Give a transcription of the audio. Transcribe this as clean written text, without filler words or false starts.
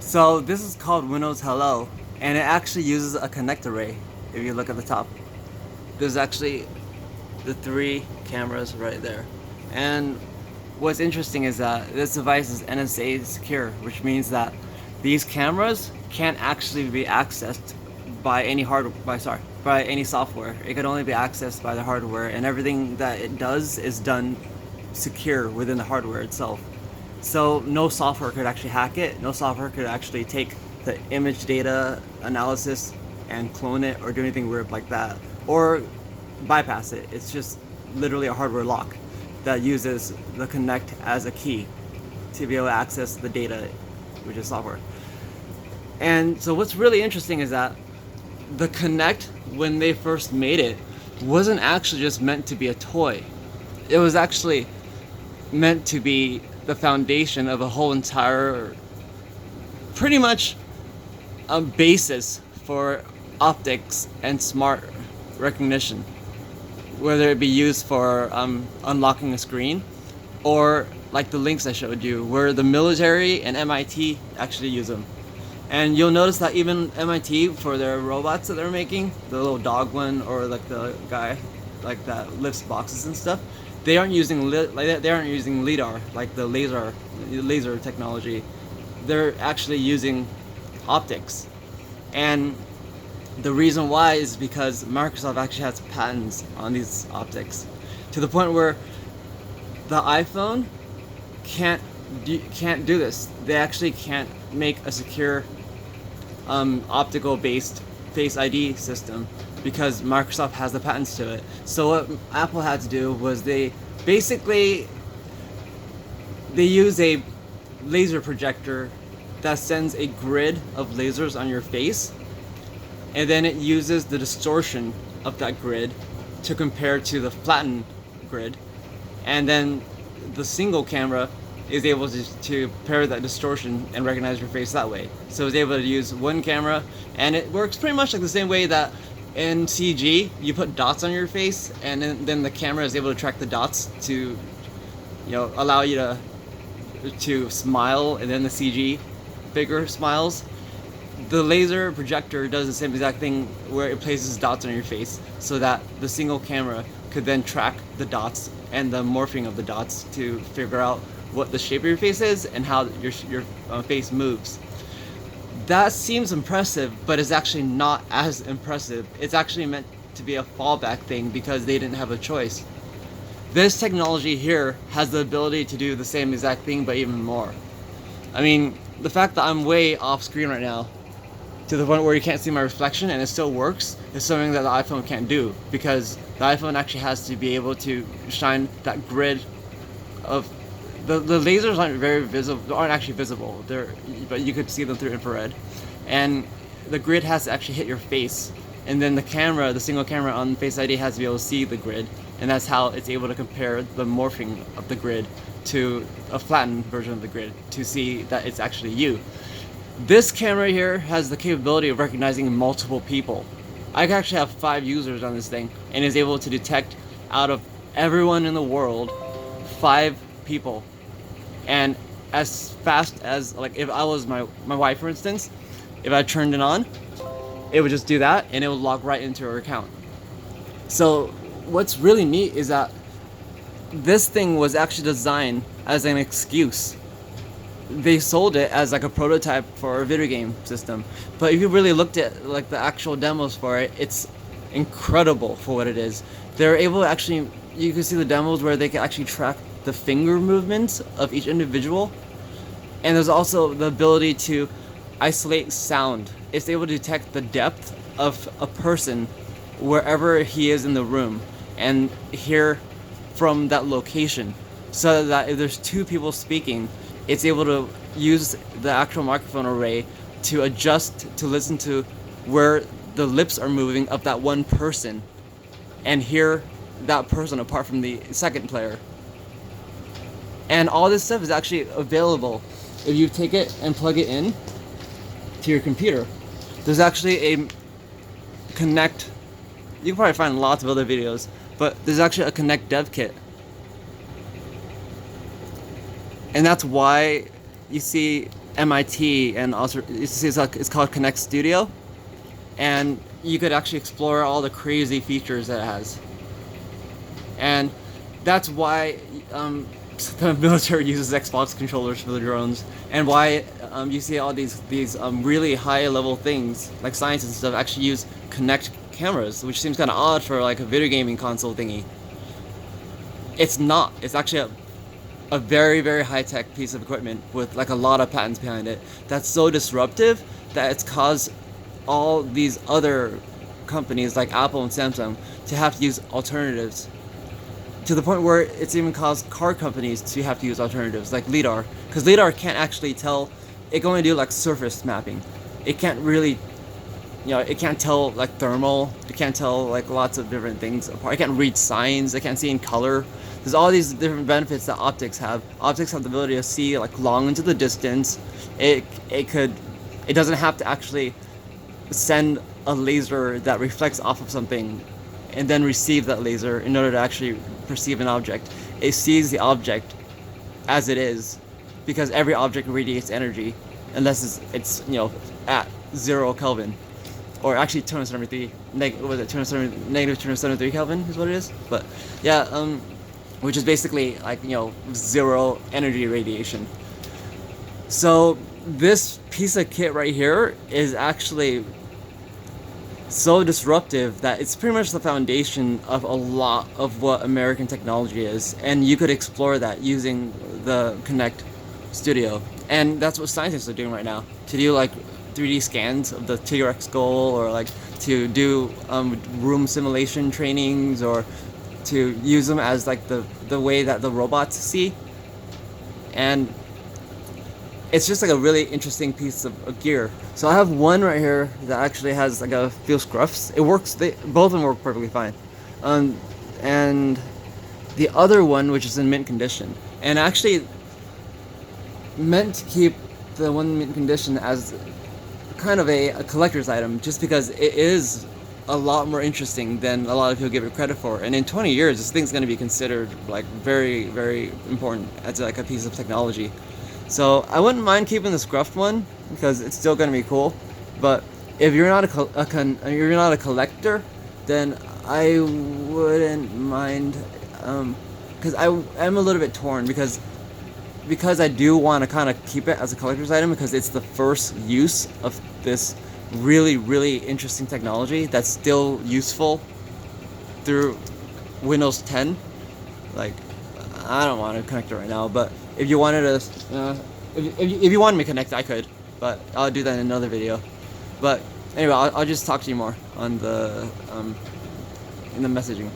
So this is called Windows Hello, and it actually uses a kinect array. If you look at the top, there's actually the three cameras right there. And what's interesting is that this device is NSA secure, which means that these cameras can't actually be accessed by any by any software. It can only be accessed by the hardware, and everything that it does is done secure within the hardware itself. So no software could actually hack it. No software could actually take the image data analysis and clone it or do anything weird like that, or bypass it. It's just literally a hardware lock that uses the Kinect as a key to be able to access the data, which is software. And so what's really interesting is that the Kinect, when they first made it, wasn't actually just meant to be a toy. It was actually meant to be the foundation of a whole entire, pretty much a basis for optics and smart recognition, whether it be used for unlocking a screen, or like the links I showed you, where the military and MIT actually use them. And you'll notice that even MIT, for their robots that they're making, the little dog one, or like the guy like that lifts boxes and stuff, they aren't using lidar, like the laser technology. They're actually using optics. And the reason why is because Microsoft actually has patents on these optics, to the point where the iPhone can't do this. They actually can't make a secure optical based Face ID system because Microsoft has the patents to it. So what Apple had to do was they use a laser projector that sends a grid of lasers on your face, and then it uses the distortion of that grid to compare to the flattened grid, and then the single camera is able to pair that distortion and recognize your face that way. So it's able to use one camera, and it works pretty much like the same way that in CG you put dots on your face, and then the camera is able to track the dots to, allow you to smile, and then the CG figure smiles. The laser projector does the same exact thing, where it places dots on your face so that the single camera could then track the dots and the morphing of the dots to figure out what the shape of your face is and how your face moves. That seems impressive, but it's actually not as impressive. It's actually meant to be a fallback thing because they didn't have a choice. This technology here has the ability to do the same exact thing, but even more. I mean, the fact that I'm way off screen right now, to the point where you can't see my reflection and it still works, is something that the iPhone can't do, because the iPhone actually has to be able to shine that grid of the lasers aren't actually visible. But you could see them through infrared, and the grid has to actually hit your face, and then the single camera on Face ID has to be able to see the grid, and that's how it's able to compare the morphing of the grid to a flattened version of the grid to see that it's actually you. This camera here has the capability of recognizing multiple people. I actually have 5 users on this thing, and is able to detect out of everyone in the world 5 people. And as fast as, like, if I was my wife, for instance, if I turned it on, it would just do that and it would log right into her account. So what's really neat is that this thing was actually designed as an excuse. They sold it as like a prototype for a video game system, but if you really looked at like the actual demos for it, it's incredible for what it is. They're able to actually, you can see the demos where they can actually track the finger movements of each individual, and there's also the ability to isolate sound. It's able to detect the depth of a person wherever he is in the room and hear from that location, so that if there's 2 people speaking, it's able to use the actual microphone array to adjust to listen to where the lips are moving of that one person and hear that person apart from the second player. And all this stuff is actually available if you take it and plug it in to your computer. There's actually a Kinect. You can probably find lots of other videos, but there's actually a Kinect dev kit. And that's why you see MIT, and also it's called Kinect Studio, and you could actually explore all the crazy features that it has. And that's why the military uses Xbox controllers for the drones, and why you see all these really high level things like science and stuff actually use Kinect cameras, which seems kind of odd for like a video gaming console thingy. It's not. It's actually a very, very high-tech piece of equipment with like a lot of patents behind it that's so disruptive that it's caused all these other companies like Apple and Samsung to have to use alternatives, to the point where it's even caused car companies to have to use alternatives like lidar, because lidar can't actually tell. It can only do like surface mapping. It can't really, it can't tell like thermal. It can't tell like lots of different things apart. It can't read signs. It can't see in color. There's all these different benefits that optics have. Optics have the ability to see like long into the distance. It doesn't have to actually send a laser that reflects off of something and then receive that laser in order to actually perceive an object. It sees the object as it is, because every object radiates energy unless it's at 0 Kelvin, or actually 273 negative 273 Kelvin is what it is. But yeah, which is basically like 0 energy radiation. So this piece of kit right here is actually so disruptive that it's pretty much the foundation of a lot of what American technology is, and you could explore that using the Kinect Studio. And that's what scientists are doing right now, to do like 3D scans of the T-Rex skull, or like to do room simulation trainings, or to use them as like the way that the robots see. And it's just like a really interesting piece of gear. So I have one right here that actually has like a few scruffs. It works. Both of them work perfectly fine. And the other one, which is in mint condition, and actually meant to keep the one in mint condition as kind of a collector's item, just because it is a lot more interesting than a lot of people give it credit for. And in 20 years, this thing's going to be considered like very, very important as like a piece of technology. So I wouldn't mind keeping the scruffed one because it's still going to be cool. But if you're not you're not a collector, then I wouldn't mind, because I am a little bit torn, because I do want to kind of keep it as a collector's item, because it's the first use of this really, really interesting technology that's still useful through Windows 10. Like, I don't want to connect it right now, but if you wanted to, if you wanted me to connect, I could, but I'll do that in another video. But anyway, I'll just talk to you more on the in the messaging.